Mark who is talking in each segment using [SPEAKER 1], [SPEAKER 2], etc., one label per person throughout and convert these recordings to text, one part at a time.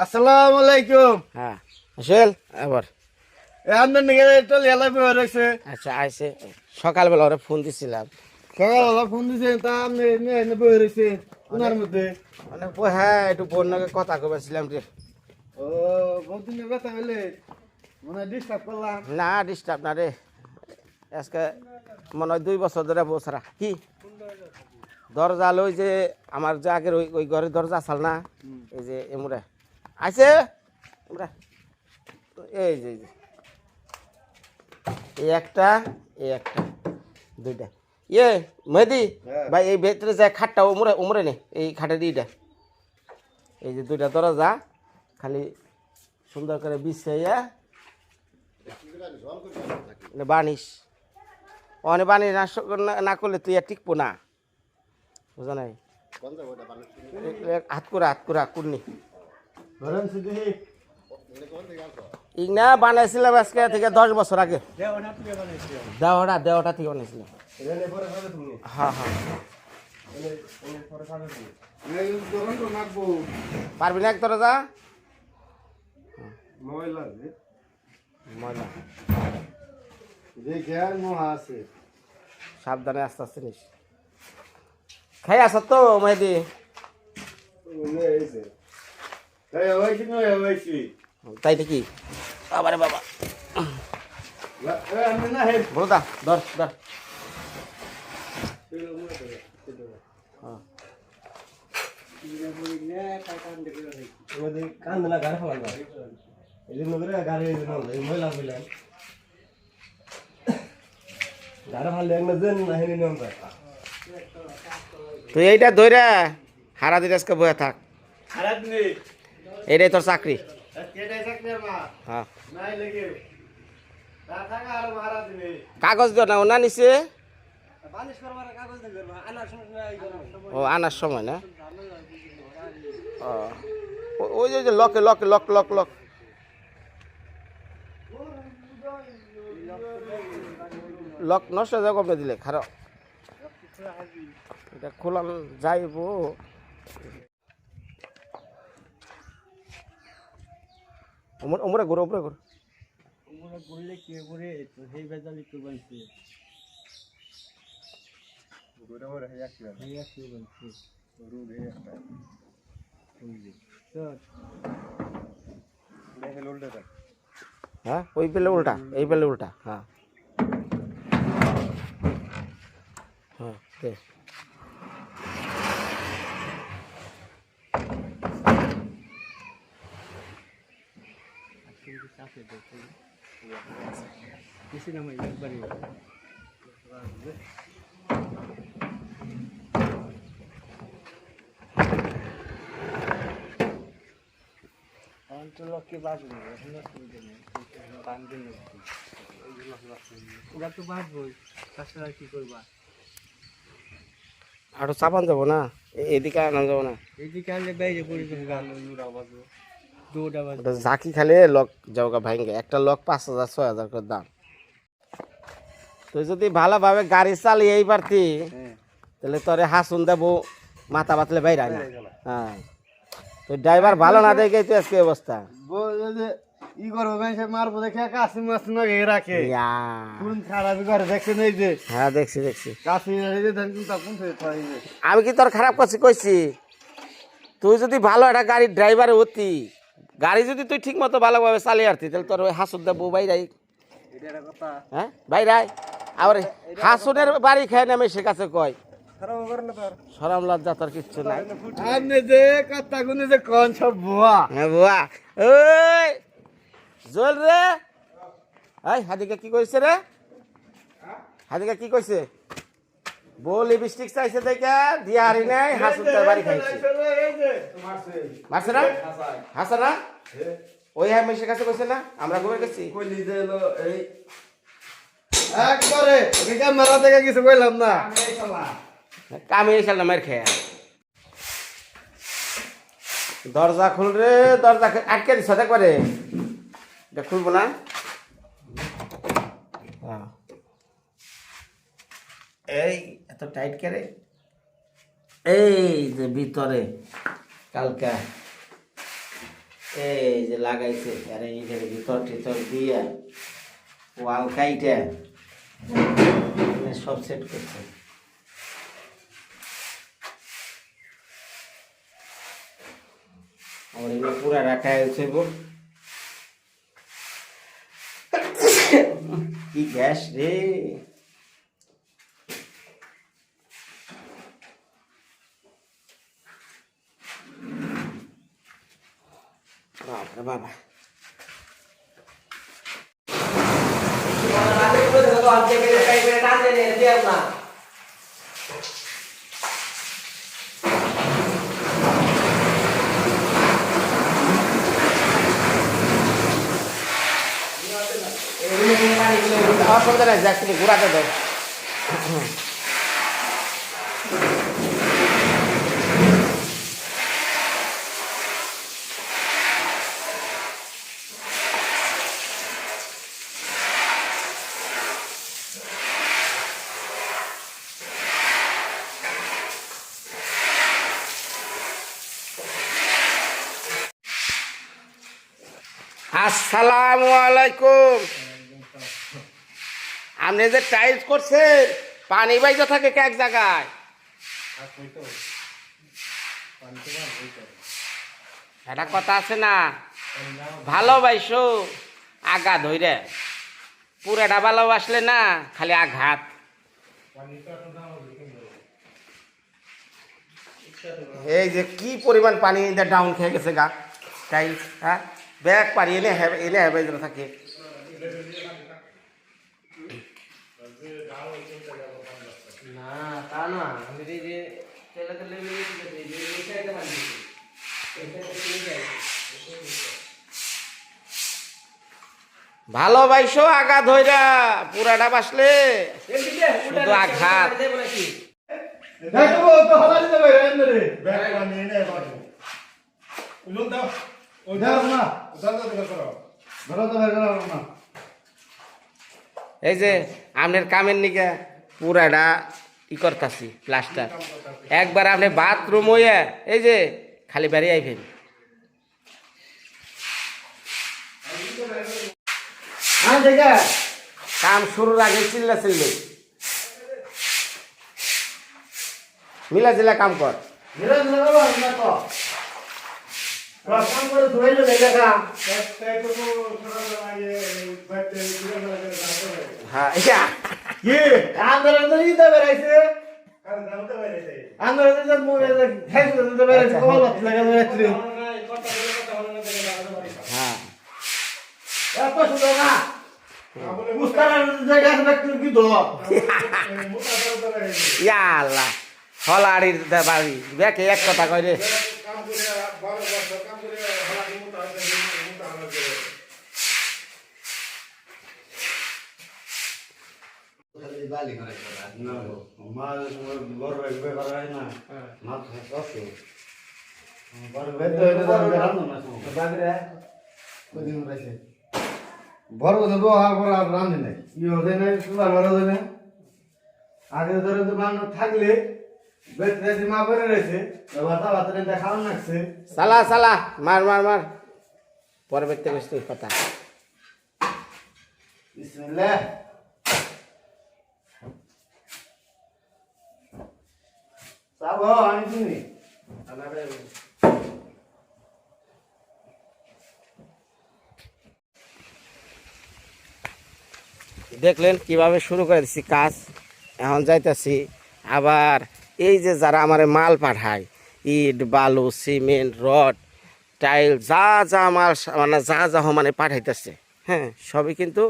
[SPEAKER 1] আসসালামু আলাইকুম।
[SPEAKER 2] হ্যাঁ আসেল আবার
[SPEAKER 1] আপনার নাকি একটা লেলা বের হয়েছে।
[SPEAKER 2] আচ্ছা আইসে সকালবেলা ওরা ফোন দিছিলাম
[SPEAKER 1] সকালবেলা ফোন দিয়েছেন তা আপনি এনে বের হয়েছে ওনার মধ্যে।
[SPEAKER 2] মানে হ্যাঁ একটু বন্যাকে কথা কবেছিলাম রে।
[SPEAKER 1] ও বহুত দিনের কথা হইলে মনে ডিস্টার্ব করলাম।
[SPEAKER 2] না ডিস্টার্ব না রে, আজকে মনে হয় 2 বছর ধরে বসারা কি দরজা লই যে আমার যে আগের ওই ঘরের দরজা আসাল না, এই যে এমরা আইসে এমরা এই যে এই একটা দুইটা মেহেদি ভাই এই ভেতরে যায় খাটটা উমরে উমরে নে এই খাটের দিটা এই যে 2টা দরজা খালি সুন্দর করে বিছাইয়া বানিস অনেক বানি না করলে তুই আর টিকবো না, বুঝা নাই? হাত করে কুর্নি ইক না বানাইছিলাম আজকে থেকে 10 বছর আগে। দেওয়াটা থেকে বানাইছিলাম। হ্যাঁ পারবি না এক দরজা
[SPEAKER 1] ময়লা
[SPEAKER 2] মজা
[SPEAKER 1] দেখে আর মহা আছে।
[SPEAKER 2] সাবধানে আস্তে আস্তে নিস। খাই আস তো মেহেদি তাই নাকি? বাবারে বাবা বলো দা ধর ধর
[SPEAKER 1] কান্দনা গাড়ি ফেলাম এই জন্য করে গাড়ি ময়লা ফেলেন গাড়ি ফালে এক নজন নাহিনি নিয়ম
[SPEAKER 2] তুই এইটা ধইরা হারা দিন আজকে বয়ে থাক,
[SPEAKER 1] খারাপ নেই
[SPEAKER 2] এইটাই তোর চাকরি।
[SPEAKER 1] কেটাই থাকলে মা
[SPEAKER 2] হ্যাঁ
[SPEAKER 1] নাই লেগে তা থাকা আর মারা দিনে
[SPEAKER 2] কাগজ দিও না ওনা নিচে।
[SPEAKER 1] বালিশ করবার কাগজ দেবে আনার সময়
[SPEAKER 2] ও আনার সময় না, ওই যে লকে lock lock lock lock lock নষ্ট হয়ে যাবে দিলে খারাপ এটা খোলাম যাইব। ওমরে ঘুরো ওমরে ঘুরো
[SPEAKER 1] ঘুরলে কি করে সেই বেজালি তো বানছে ঘুরে ঘুরে হেয়া কি বানছে রুদ হেয়া বুঝলি তো দেখে উল্টা
[SPEAKER 2] হ্যাঁ ওই পেলে উল্টা এই পেলে উল্টা হ্যাঁ হ্যাঁ দে
[SPEAKER 1] किसी ना मैं बड़ी तो लोग की बात नहीं है हम लोग पान दिन ওরা তো বাঁচবই তাছাড়া কি করবা
[SPEAKER 2] আরো চাপান যাবো না, এদিকে আনা যাবো না,
[SPEAKER 1] এইদিকে আনলে বাইরে পড়ে যাবে গান নুরা বাজবো দুটা বাজবো
[SPEAKER 2] ওটা ঝাঁকি খালে লক যাওগা ভাঙ্গে, একটা লক 5,000 6,000 করে দাম। তুই যদি ভালোভাবে গাড়ি চালিয়ে এই পারতি তাহলে তোরে হাসুন দেবো মাথা বাতলে বাইরে না। হ্যাঁ তুই ড্রাইভার ভালো না দেখে তুই আজকে অবস্থা
[SPEAKER 1] ই করবো সে মারবো দেখে কাশি মাছ নগে রাখে কোন খারাপ করে দেখছে নেই যে
[SPEAKER 2] হ্যাঁ দেখছি
[SPEAKER 1] কাশি ধান কিন্তু কোন
[SPEAKER 2] আমি কি তোর খারাপ করছি কইছি? তুই যদি ভালো একটা গাড়ির ড্রাইভারে হতি, গাড়ি যদি তুই ঠিক মতো ভালোভাবে চালিয়ে আসতি তাহলে তোর ওই হাসুন দেবো বাইরাই। হ্যাঁ বাইরাই আবার হাসুনের বাড়ি খেয়ে নেমে সে কাছে কয় সরম লজ্জা তোর কিচ্ছু নাই।
[SPEAKER 1] আপনি যে কথা গুনে যে কোন সব বুয়া
[SPEAKER 2] হ্যাঁ বুয়া ওই জল রে এই হাদিকা কি কইছে রে? হাদিকা কি কইছে? বউ লিপস্টিক চাইছে দেখা দিয়া হারি নাই হাসুন তার বাড়ি খাইছে মারছে না হাসা না ওই হ্যাঁ মেসের কাছে কইছে না আমরা ঘুরে গেছি
[SPEAKER 1] একবারে মারা দেখে কিছু কইলাম না
[SPEAKER 2] কামে এসে না মার খেয়ে দরজা খুল রে, দরজা আটকে দিছ একবারে, এটা খুলবো না। এই এত টাইট করে এই যে ভিতরে কালকা এই যে লাগাইছে আর এইটার ভিতর টিতর দিয়ে ওয়াল কাইটে সব সেট করছে। আমার এগুলো পুরা রাখা হয়েছে গো। কি গ্যাস রে, বাবা বাবা। অসুবিধা নাই, যাক তুমি ঘুরাতে দাও। আসসালামু আলাইকুম। আপনি যে টাইলস করছেন পানি বাইজা থাকে এক জায়গায়, একটা কথা আছে না, ভালোবাসো আগা ধইরে, পুরাটা ভালোবাসলে না খালি আঘাত। এই যে কি পরিমাণ পানি ডাউন খেয়ে গেছে গা টাইলস, হ্যাঁ ব্যাগ পারি এনে এনে হেবে থাকে।
[SPEAKER 1] না তা না, আমি যে তেলে তেলে
[SPEAKER 2] ভালোবাসো আগা ধইরা, পুরাটা বাসলে শুধু আঘাত। এই যে আপনার কামের নিকে পুরাটা ই করতাছি প্লাস্টার, একবার আপনি বাথরুম হইয়া এই যে খালি বেরিয়ে আইবেন। কাম শুরুর আগে চিল্লা চিল্লি মিলা জিলা কাম কর। হ্যাঁ এটা ইয়াল্লা হলাড়ির বাড়ি দেখে এক কথা কয় রে।
[SPEAKER 1] আগে ধরে দোকান থাকলে মা করে রয়েছে খাওয়ান লাগছে।
[SPEAKER 2] সালা সালা মার মার মার পরে বেরতে বসতে কথা।
[SPEAKER 1] বিসমিল্লাহ। সাব আমি তুমি
[SPEAKER 2] দেখলেন কিভাবে শুরু করে দিচ্ছি কাজ। এখন যাইতেছি আবার এই যে যারা আমার মাল পাঠায়, ইট বালু সিমেন্ট রড টাইল যা যা মাল মানে যা যা মানে পাঠাইতেছে, হ্যাঁ সবই কিন্তু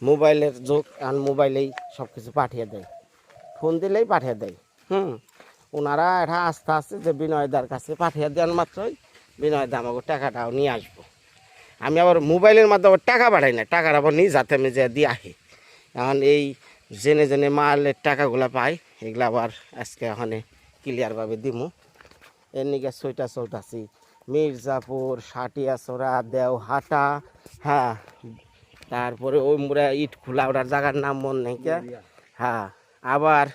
[SPEAKER 2] মোবাইলের যুগ। এখন মোবাইলেই সব কিছু পাঠিয়ে দেয়, ফোন দিলেই পাঠিয়ে দেয়। ওনারা এটা আস্থা আছে যে বিনয়দার কাছে পাঠিয়ে দেওয়ার মাত্রই বিনয়দা আমাকে টাকাটাও নিয়ে আসবো। আমি আবার মোবাইলের মাধ্যমে টাকা পাঠাই না, টাকাটা আবার নিজ হাতে আমি যে দিয়ে আহি। এখন এই জেনে জেনে মালের টাকাগুলো পাই, এগুলো আবার আজকে ওখানে ক্লিয়ারভাবে দিমু। এর নিকে ছয়টা চলতাছি মির্জাপুর, সাটিয়াছড়া, দেওহাটা, হ্যাঁ তারপরে ওই মুড়া ইট খোলা, ওটার জায়গার নাম মন নেই কে। হ্যাঁ আবার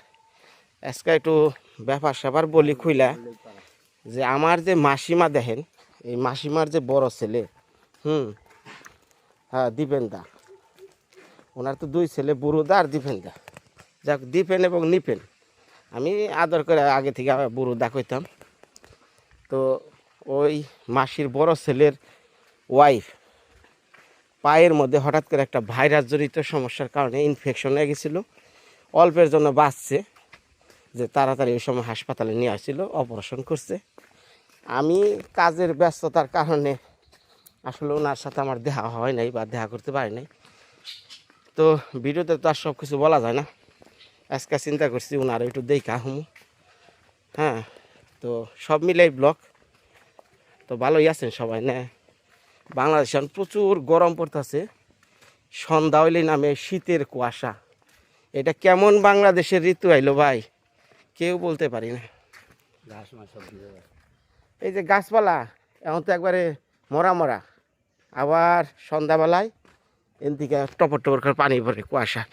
[SPEAKER 2] আজকে একটু ব্যাপার স্যাপার বলি খুইলা যে আমার যে মাসিমা দেখেন, এই মাসিমার যে বড় ছেলে, হ্যাঁ দীপেনদা, ওনার তো 2 ছেলে, বুড়োদা আর দীপেনদা। যাক, দীপেন এবং নিপেন, আমি আদর করে আগে থেকে বুড়োদা কইতাম। তো ওই মাসির বড় ছেলের ওয়াইফ পায়ের মধ্যে হঠাৎ করে একটা ভাইরাস জড়িত সমস্যার কারণে ইনফেকশন হয়ে গেছিলো, অল্পের জন্য বাঁচছে, যে তাড়াতাড়ি ওই সময় হাসপাতালে নিয়ে আসছিল, অপারেশন করছে। আমি কাজের ব্যস্ততার কারণে আসলে ওনার সাথে আমার দেখা হয় নাই বা দেখা করতে পারি নাই। তো ভিডিওতে তো আর সব কিছু বলা যায় না, আজকে চিন্তা করছি ওনার একটু দেখা হুম। হ্যাঁ, তো সব মিলাই ব্লগ। তো ভালোই আছেন সবাই না? বাংলাদেশে প্রচুর গরম পড়তেছে, সন্ধ্যা হইলে নামে শীতের কুয়াশা। এটা কেমন বাংলাদেশের ঋতু আইলো ভাই, কেউ বলতে পারি না। এই যে গাছপালা এখন তো একবারে মরা মরা, আবার সন্ধ্যাবেলায় এদিকে টপর টপর করে পানি পড়ে কুয়াশা।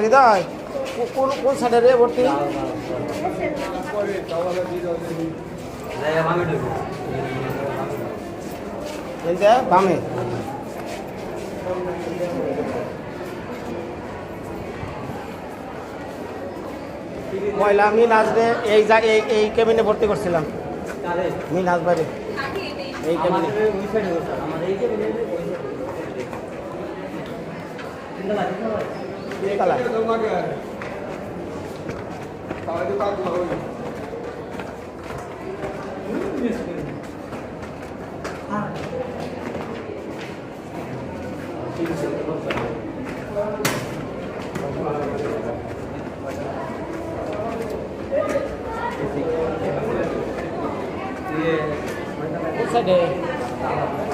[SPEAKER 2] হৃদয় কোন কোন সাইডে রে ভর্তি? এই যে বামে। ময়লা মিনাজ রে এই কেবিনে ভর্তি করছিলাম, মিনাজ বাইরে এই কেবিনে।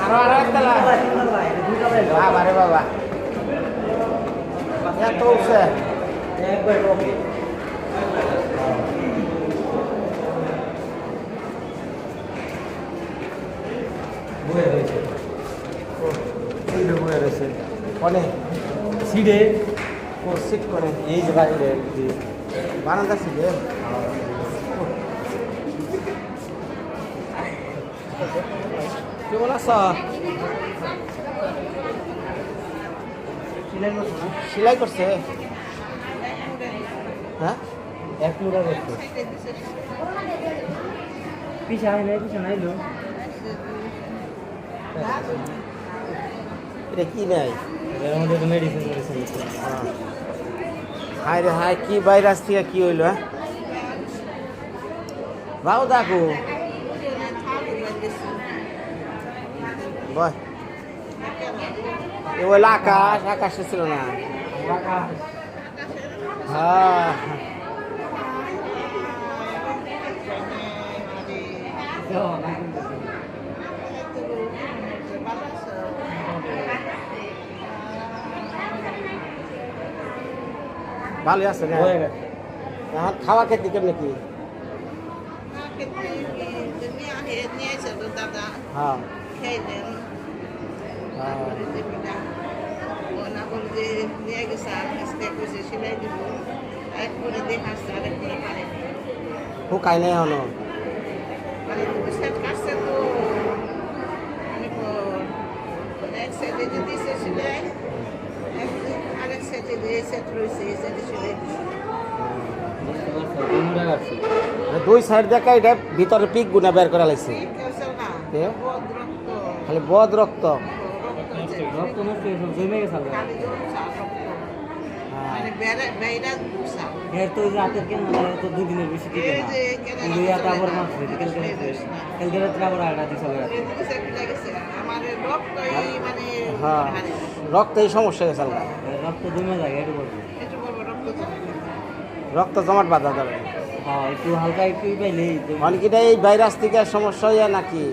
[SPEAKER 2] আরো একতলা বাবা রে বাবা, এত উঠছে একবার অনেক সিটে সিট করে এই যে বাইরে বারান্দা সিটে। কেমন আছো? সেলাই করছে? হ্যাঁ
[SPEAKER 3] এক মুড়া করছে পিছা হয় না পিছা নাইলো
[SPEAKER 2] এটা কি নাই
[SPEAKER 3] আমাদের মেডিসিন মেডিসিন
[SPEAKER 2] হায় রে হায় কি ভাইরাস থেকে কি হইলো হ্যাঁ ভাও দেখো বয় এ হলো আকাশ আকাশে ছিল না হ্যাঁ ভালোই আছে না এখন খাওয়া খেতে কেমনি কি হ্যাঁ শুকাই নাই এখনো দুই সাইড দেখা এটা ভিতরে পিক গুনা বের করা লাগছে খালি বদ রক্ত
[SPEAKER 3] রক্ত নষ্ট জমে গেছে এর তো রাতের কেন তো দুদিনের বেশি টিকে না দুই রাত আবার মাছ কালকে রাত্রে আবার আড়া দিয়ে চলে
[SPEAKER 2] হ্যাঁ রক্তেই সমস্যা গেছে আলগা
[SPEAKER 3] রক্ত জমে যায় একটু বলবো
[SPEAKER 2] রক্ত জমাট বাঁধা যাবে
[SPEAKER 3] হ্যাঁ একটু হালকা একটু পাইলেই
[SPEAKER 2] অনেকটা এই ভাইরাস থেকে সমস্যা হয় নাকি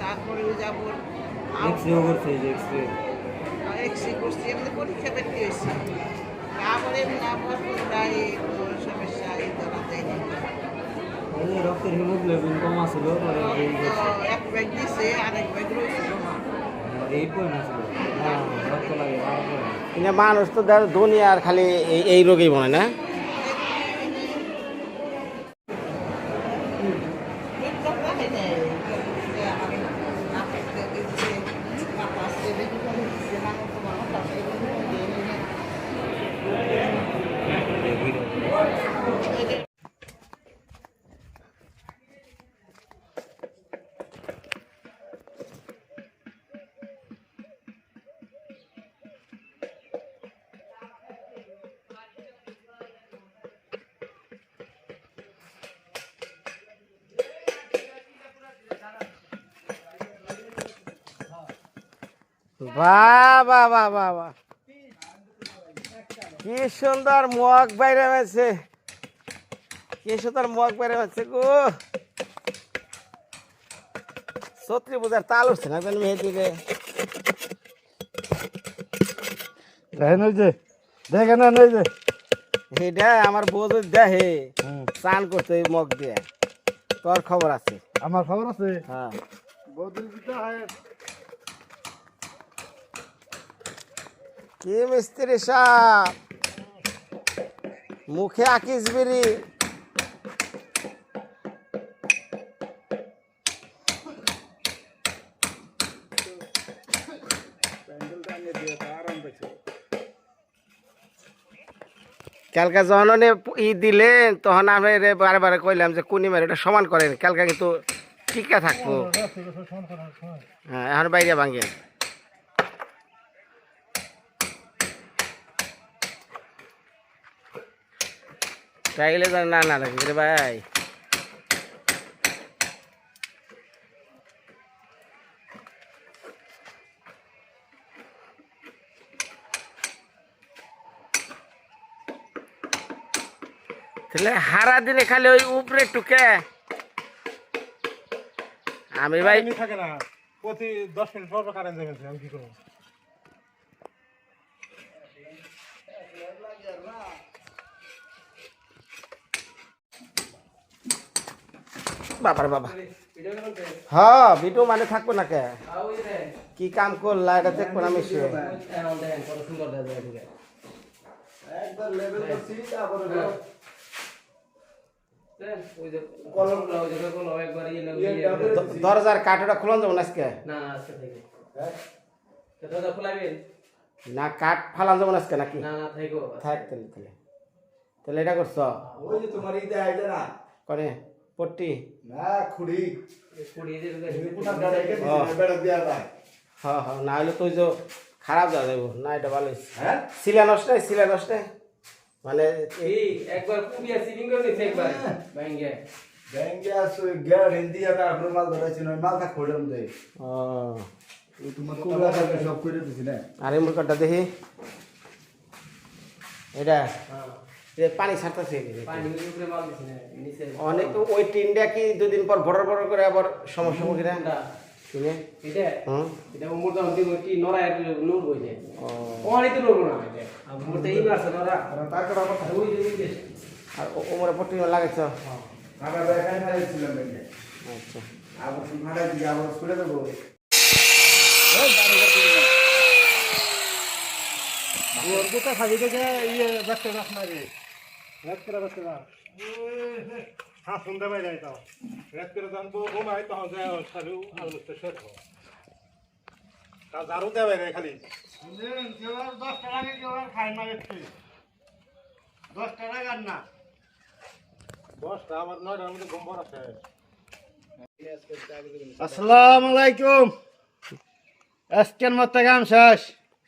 [SPEAKER 4] তারপরে যাব
[SPEAKER 3] এক্সরে করছে যে
[SPEAKER 4] এক্সরে করছি আমাদের পরীক্ষা পেতে হয়েছে তারপরে সমস্যা এই ধরা যায়নি
[SPEAKER 3] রক্তের হিমোগ্লোবিন কম আছিল
[SPEAKER 4] এক ব্যাগ দিছে আরেক ব্যাগ রয়েছিল
[SPEAKER 3] এই পয়েন্ট আছিল রক্ত লাগে
[SPEAKER 2] কিন্তু মানুষ তো দুনিয়ার খালি এই রোগেই মনে না বাহ বাহ বাহ বাহ বাহ কি সুন্দর মগ বাইরে আছে কি সুন্দর মগ বাইরে আছে গো সত্যি বুঝার তাল উঠছে না মেহেদিকে
[SPEAKER 1] দেখেন ওই যে দেখেন না ওই যে
[SPEAKER 2] এটা আমার বউ দেখে চান করতে মগ দিয়ে তোর খবর আছে
[SPEAKER 1] আমার খবর আছে
[SPEAKER 2] হ্যাঁ
[SPEAKER 1] বদল দিতে হয়
[SPEAKER 2] কি মিস্ত্রি সাপ মুখে আকিস বিড়ি কালকে যখন ই দিলেন তখন আমি বারে বারে কইলাম যে কুনিমার এটা সমান করেন কালকে কিন্তু টিকা থাকবো হ্যাঁ এখন বাইরে ভাঙে চাইলে না না রাখি রে ভাই তাহলে হারা দিনে খালি ওই উপরে টুকে আমি ভাই
[SPEAKER 5] থাকে না প্রতি 10 মিনিট পর কারেন্ট যাবে আমি কি করব
[SPEAKER 2] বাবার বাবা হ্যাঁ ভিডিও মানে থাকবো না কে কি কাম করলা এটা দেখবো না মিশে
[SPEAKER 1] একবার লেভেল করছি তারপরে
[SPEAKER 2] দরজার কাঠটা খুলন যাবো না আজকে
[SPEAKER 3] না আজকে থেকে দাদা খোলাবেন
[SPEAKER 2] না কাঠ ফালান যাবো না আজকে নাকি
[SPEAKER 3] না না থাকো
[SPEAKER 2] থাক তাহলে তাহলে তাহলে এটা করছ
[SPEAKER 1] ওই যে তোমার ইতে আইছে না
[SPEAKER 2] করে পট্টি
[SPEAKER 1] না খুড়ি
[SPEAKER 3] কুড়ি দিন
[SPEAKER 1] পুটা দাঁড়াইকে বেড়া দিয়া যায়
[SPEAKER 2] হ্যাঁ হ্যাঁ না হলে তো ওই যে খারাপ যা যাবো না এটা ভালো হয়েছে
[SPEAKER 1] হ্যাঁ
[SPEAKER 2] সিলা নষ্ট মানে
[SPEAKER 3] এই একবার কুবিয়া সিলিং করে দিছে একবার ভাঙ্গে
[SPEAKER 1] ব্যাংকে আসো গ্যারেন্টি দিয়া তারপর মাল ধরাইছি না মালটা খোড়ম দে
[SPEAKER 2] ও
[SPEAKER 1] এই তোমার কুলা কাকে সব করে দিছি না
[SPEAKER 2] আরে মুরকাটা দেখি এটা যে পানি ছাড়তেছে
[SPEAKER 3] পানি উপরে মাল দিছে না নিচে
[SPEAKER 2] অনেক ওই টিনটা কি দুদিন পর বড় বড় করে আবার সমস্যা মুখে না কিনে
[SPEAKER 3] এটা
[SPEAKER 2] হুম
[SPEAKER 3] এটা উমর দাম দিব কি নড়ায় নূর বইলে
[SPEAKER 2] ও
[SPEAKER 3] ওখানে তো নড়বো না এটা উমর তো এই মাছ নড়া
[SPEAKER 1] তারপর আবার
[SPEAKER 3] ওই যে
[SPEAKER 2] আর ওমরে পট্টি লাগাইছ
[SPEAKER 1] আমরা বেকার খাইছিলাম ব্যাংকে
[SPEAKER 2] আচ্ছা
[SPEAKER 1] আবার ভাড়া দিয়ে আবার ছুড়ে দেবো
[SPEAKER 5] ওর গোটা খালি থেকে ইয়ে ব্যস্ত রাখ না রে ব্যস্ত না হ্যাঁ শুনতে পাই যাই তো রেত করে জানবো ঘুমাই তখন যায় সারু আলু শেষ তা ঝাড়ু দেবে রে খালি
[SPEAKER 1] 10 টাকা কেউ খায় না একটু 10 টাকা না
[SPEAKER 5] 10টা আমার 9টার মধ্যে ঘুম পড়া শেষ
[SPEAKER 1] আসসালামু আলাইকুম আজকের মতো কাম শেষ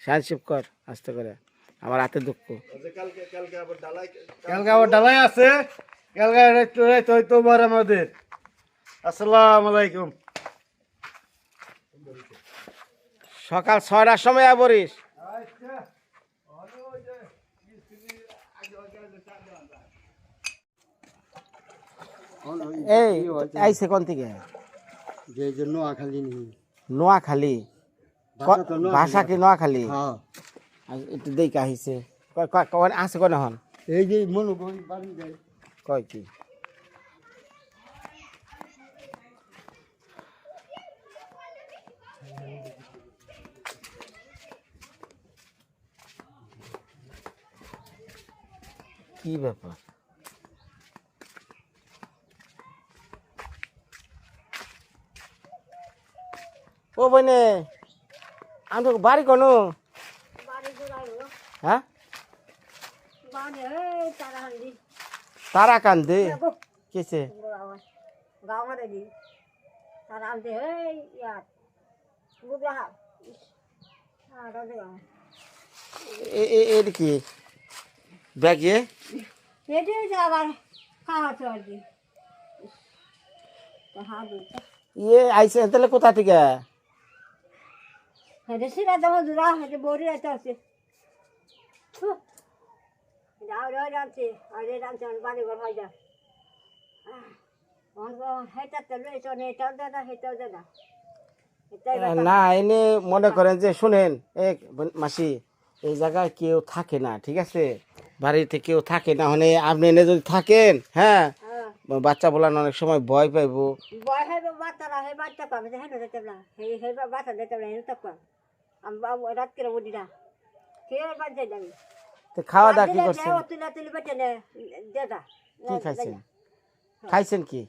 [SPEAKER 2] সানশিপ কর আস্তে করে আমার হাতে দুঃখ
[SPEAKER 1] কালকে আবার ডালাই আছে কালকে একটু হয়তো বার আমাদের আসসালামু আলাইকুম
[SPEAKER 2] সকাল 6টার সময় আবরিস এই আইসে কোন থেকে
[SPEAKER 1] যে জন্য আখালি নি
[SPEAKER 2] নোয়াখালী ভাষা কি নোয়াখালী
[SPEAKER 1] হ্যাঁ
[SPEAKER 2] একটু দেখে আহিছে আছে কোন হন
[SPEAKER 1] এই যে মনে করি বাড়ি যায়
[SPEAKER 2] কয় কি কি ব্যাপার ও বইনে আমি তো বাড়ি কোনো হ্যাঁ তারা কান্দে কেছে এর কি ব্যাগে ইয়ে আইসে তাহলে কোথা থেকে
[SPEAKER 6] সিরা যেমন দূরা হেঁটে বড়ি আছে আছে রাঁধছে আর রাঁধছে বাড়ি ঘর হয় যা হেঁটাতে লইছ এটাও দাদা হেঁটাও দাদা
[SPEAKER 2] না এনে মনে করেন যে শুনেন এক মাসি এই জায়গায় কেউ থাকে না ঠিক আছে বাড়িতে কেউ থাকে না মানে আপনি এনে যদি থাকেন হ্যাঁ বাচ্চা বলান অনেক সময় ভয় পাইবো
[SPEAKER 6] বয় হেবে বাচ্চারা হে বাচ্চা পাবে হেন যেতে না হে বাচ্চা যেতে না হেন তক আমি রাত করে বলি না কে বাচ্চা যাবি
[SPEAKER 2] তো খাওয়া দাওয়া কি করছেন
[SPEAKER 6] তুলে তুলে বেটে নে দাদা
[SPEAKER 2] কি খাইছেন খাইছেন কি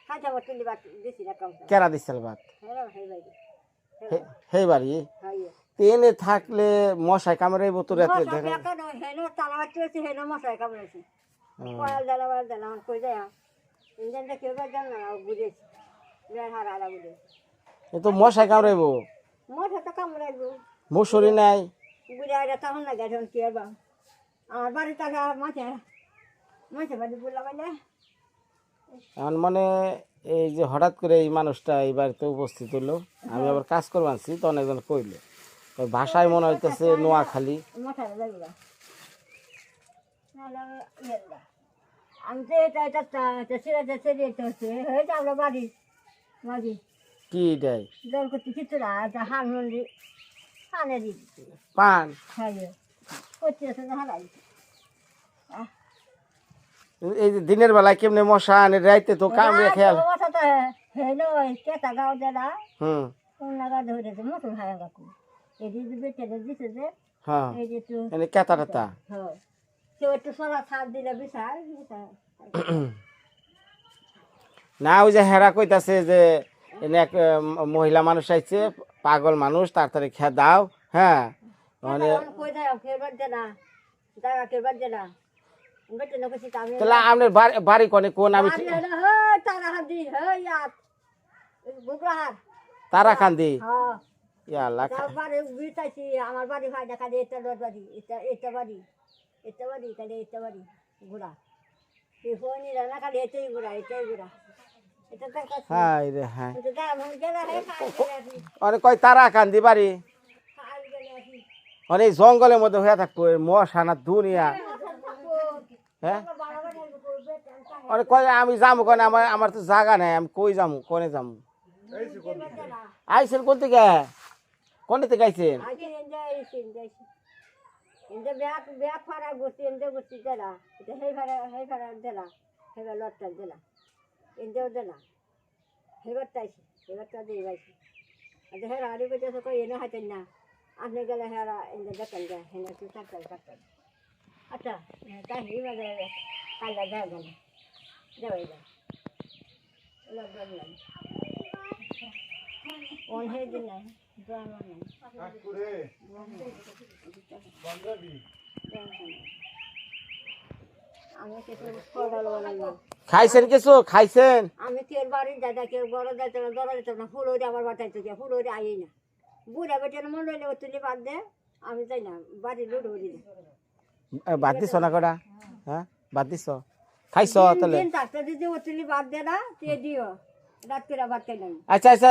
[SPEAKER 6] খাইতে আমার তুলি বাট দিছি না কম
[SPEAKER 2] কেরা দিছিল ভাত
[SPEAKER 6] হ্যাঁ হে ভাই
[SPEAKER 2] হে বাড়ি
[SPEAKER 6] হাই
[SPEAKER 2] তো এনে থাকলে মশাই কামড়াইবো তো রাতে দেখেন
[SPEAKER 6] হেন তালাবাট চলছে হেন মশাই কামড়েছে কয়াল জ্বালা কই যায় ইঞ্জিনটা কেউ জান না বুঝেছি হারা হারা বুঝে
[SPEAKER 2] এ তো মশাই কামড়াইবো
[SPEAKER 6] মশা তো কামড়াইবো
[SPEAKER 2] মশুরি নাই
[SPEAKER 6] বুঝে এটা তখন না গেছে কি আর আমার বাড়ি তাহলে মাছে মাছে বাড়ি বললাম
[SPEAKER 2] এখন মানে এই যে হঠাৎ করে এই মানুষটা এই বাড়িতে উপস্থিত হলো আমি আবার কাজ করবো আনছি তখন একজন কইলো ওই ভাষায় মনে হইতেছে নোয়াখালী
[SPEAKER 6] মাথা লাগবে আমি তো এটা ছেড়ে হচ্ছে হয়েছে আমরা বাড়ি বাড়ি
[SPEAKER 2] কি দেয়
[SPEAKER 6] জল করতে কিছু না হান মন্দির হানে দিই
[SPEAKER 2] পান
[SPEAKER 6] খাইয়ে করতে হারাই
[SPEAKER 2] এই যে দিনের বেলায় কেমনে মশা আনে রাইতে তো কামড়ে খেয়াল
[SPEAKER 6] মশা তো হে নয় কেটা গাও দেলা
[SPEAKER 2] হুম
[SPEAKER 6] কোন লাগা ধরেছে মতন খায় কাকু এই যে বেটে দিছে যে
[SPEAKER 2] হ্যাঁ
[SPEAKER 6] এই যে তো
[SPEAKER 2] এনে কেতা টেতা
[SPEAKER 6] হ্যাঁ কেউ একটু সরা ছাপ দিলে বিশাল
[SPEAKER 2] না ওই যে হেরা কইতাছে যে এনে এক মহিলা মানুষ আইছে, পাগল মানুষ, তাড়াতাড়ি খেয়ে দাও। হ্যাঁ মানে
[SPEAKER 6] কই যায় ফেরবার দে না দাঁড়া ফেরবার দে না বেটে না কিছু আমি
[SPEAKER 2] তাহলে আপনার বাড়ি কোনে কোন? আমি
[SPEAKER 6] তারা হাদি হে ইয়াত বুকরাহার
[SPEAKER 2] তারা কান্দি।
[SPEAKER 6] হ্যাঁ
[SPEAKER 2] ইয়া আল্লাহ।
[SPEAKER 6] তার বাড়ি বিতাইছি আমার বাড়ি ভাই দেখা দে এটা বাড়ি এটা বাড়ি তাহলে এটা বাড়ি ঘোরা এই ফোনই না খালি এটাই ঘোরা এটা তার কাছে
[SPEAKER 2] হাই রে হাই।
[SPEAKER 6] এটা দাম হয়ে গেল হে খাই
[SPEAKER 2] অনেক কয় তারা কান্দি বাড়ি,
[SPEAKER 6] গেলে
[SPEAKER 2] অনেক জঙ্গলের মধ্যে হয়ে থাকতো মশা না দুনিয়া। হ্যাঁ অনেক কয় আমি যাবো কেন, আমার তো জায়গা নাই, আমি কই যাবো, কোনে যাবো? আইসেন কোন থেকে, কোন থেকে আইসেন?
[SPEAKER 6] ইন্দে ব্যাগ ফারা গোষ্ঠী ইন্দে গোষ্ঠী দেলা এটা হে ফারা দেলা হে লটটা দেলা ইন্দেও দেলা হেবারটা দিয়ে বাইছি আর হে রাড়ি করতে কই এনে হাতেন না আপনি গেলে হেরা ইন্দে দেখেন যায় হেনে তুই থাকতে আচ্ছা তাই হি বাজে কালা দেওয়া গেল দেওয়াই যায় লাগলাম অন হে দিন নাই ড্রামা নাই আমি কিছু পড়ালো না
[SPEAKER 2] খাইছেন কিছু খাইছেন?
[SPEAKER 6] আমি কেউ বাড়ির দাদা কেউ বড় যাইতে না দরা যেত না ফুল ওইটা আবার বাটাইতে গিয়ে ফুল ওইটা আই না বুড়া বেটের মন রইলে তুলি বাদ দে আমি যাই না বাড়ি লুডো উড়ি
[SPEAKER 2] বাদ দিছ না কটা? হ্যাঁ বাদ দিছ? খাইছ তাহলে?
[SPEAKER 6] থাকতে দিদি ও তুলি বাদ দে না তে দিও রাত করে বাদ খাই নাই
[SPEAKER 2] আচ্ছা আচ্ছা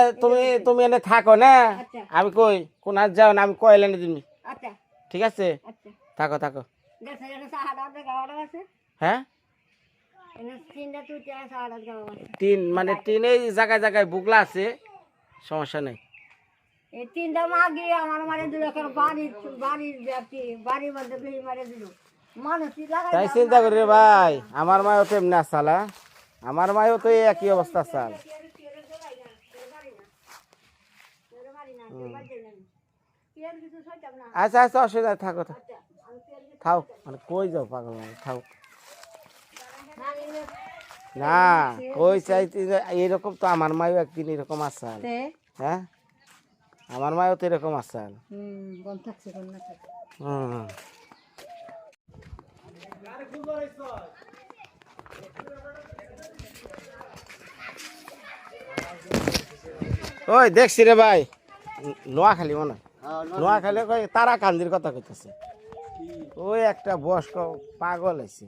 [SPEAKER 2] তুমি এনে থাকো না,
[SPEAKER 6] আচ্ছা
[SPEAKER 2] আমি কই কোন হাত যাও না, আমি কয়েল এনে দিবি।
[SPEAKER 6] আচ্ছা
[SPEAKER 2] ঠিক আছে
[SPEAKER 6] আচ্ছা
[SPEAKER 2] থাকো থাকো।
[SPEAKER 6] দেখো এনে সাহারা গাওয়া আছে
[SPEAKER 2] হ্যাঁ
[SPEAKER 6] এনে তিনটা তুই সাহারা গাওয়া আছে
[SPEAKER 2] টিন মানে টিনের জায়গায় জায়গায় বুগলা আছে, সমস্যা নেই।
[SPEAKER 6] এই তিনটা মাগি আমার মারে দিল কারণ বাড়ির ব্যক্তি বাড়ির মধ্যে বেশি মারে দিল মানুষ লাগাই
[SPEAKER 2] তাই চিন্তা করি রে ভাই, আমার মায়ও তো এমনি আসালা, আমার মায়ও তো এই একই অবস্থা চাল। আচ্ছা আচ্ছা অসুবিধা নেই, থাকো থাও, মানে কই যাও পাগল মানুষ, থাও না কই চাইতে এরকম তো আমার মায়ও একদিন এরকম আসাল। হ্যাঁ আমার মায়ও তো এরকম আসাল। হুম ওই দেখছি রে ভাই, নোয়াখালী মনে হয়, নোয়াখালী কই তারা কান্দির কথা কইতেছে। ওই একটা বয়স্ক পাগল আছে,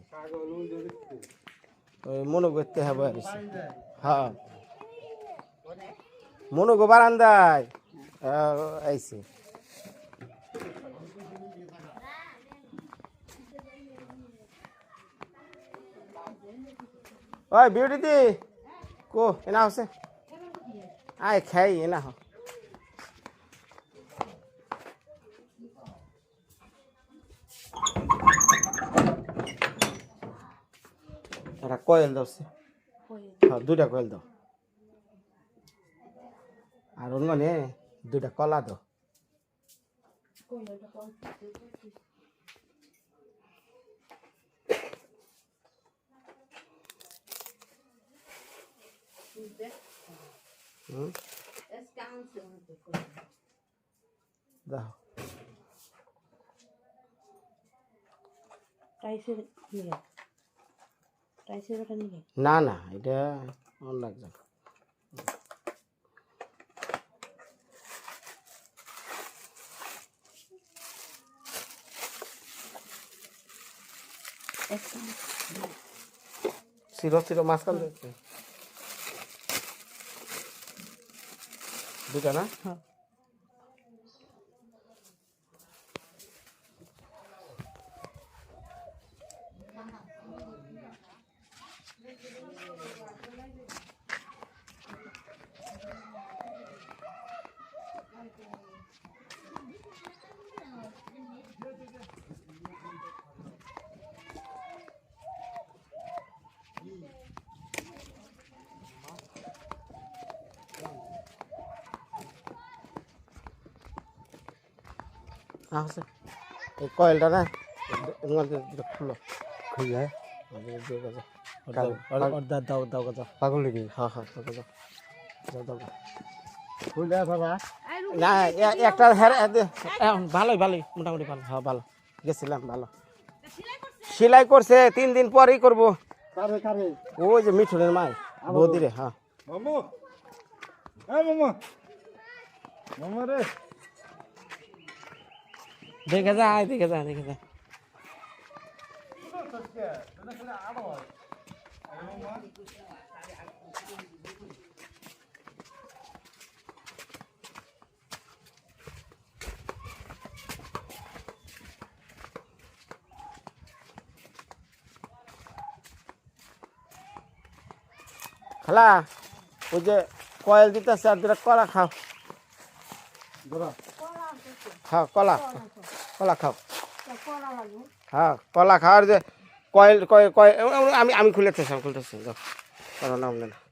[SPEAKER 2] ওই মনে করতে হবে আর কি। হ্যাঁ মনুগো বারান্দায় আইছে। ওই বিউটি দি কো এনা হচ্ছে আয় খাই এনা হ। একটা কয়েল দাও, হ্যাঁ দুইটা কয়েল দাও, আর অন্যনে দুইটা কলা দাও। দাও না না এটা অন্য লাগবে। সিরো সিরো মাঝখান দিচ্ছে দুটা না? আছে এই কয়েলটা না খুলো খুলে দাও দাও দাও
[SPEAKER 1] পাগল নাকি?
[SPEAKER 2] হ্যাঁ হ্যাঁ দাও দাও যাও, যাও, যাও।
[SPEAKER 1] খুলে ফেলা
[SPEAKER 2] না একটা ভালোই ভালোই মোটামুটি ভালো, হ্যাঁ ভালো গেছিলাম ভালো সেলাই করছে 3 দিন পরেই করব।
[SPEAKER 1] কারে কারে
[SPEAKER 2] ওই যে মিঠুনের মাই বৌদিরে, হ্যাঁ
[SPEAKER 5] মামু হ্যাঁ মামু মামু রে
[SPEAKER 2] দেখে যায় দেখে যায় দেখে যায়। খালা ওই যে কয়েল দিতেছে আর দুটা কলা খাও, খাও কলা, কলা খাও, হ্যাঁ কলা খাওয়ার যে কয়েল কয়েল কয়েল আমি খুলেতেছি যাও, করো না